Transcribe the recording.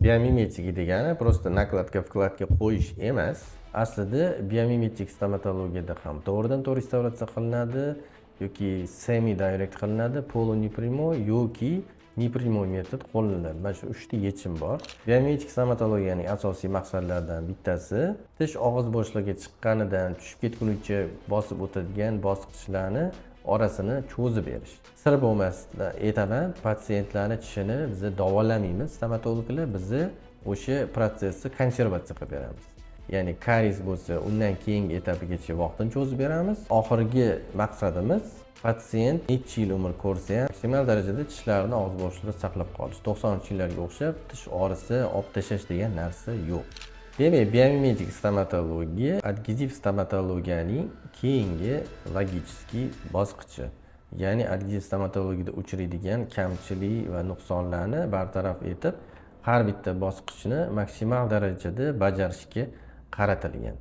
Biomimetika degani просто nakladka-vkladka qo'yish emas. Aslida biomimetik stomatologiyada ham to'g'ridan-to'g'ri restavratsiya qilinadi yoki semi direct qilinadi, polo-neprimoy yoki neprimoy metod qo'llaniladi. Mana shu 3 ta yechim bor. Biomimetik stomatologiyaning asosiy maqsadlaridan bittasi tish og'iz bo'shlig'iga chiqqanidan tushib ketguncha bosib o'tadigan bosqichlarni orasini cho'zib berish. Sir bo'lmasdan aytaman, patsientlarning tishini biz davolamaymiz, stomatologlar bizni o'sha protsessni konservatsiya qilib beramiz. Ya'ni karies bo'lsa, undan keyingi etapigacha vaqtini cho'zib beramiz. Oxirgi maqsadimiz patsient necha yil umr ko'rsa ham maksimal darajada tishlarini og'iz bo'shlig'ida saqlab qolish. 90-yillarga o'xshab tish orisi olib tashlash degan narsa yo'q. Demak, biomimetik stomatologiya adgeziv stomatologiyaning keyingi logiskiy bosqichi. Ya'ni adgeziv stomatologiyada uchraydigan kamchilik va nuqsonlarni bartaraf etib, har bitta bosqichni maksimal darajada bajarishga qaratilgan.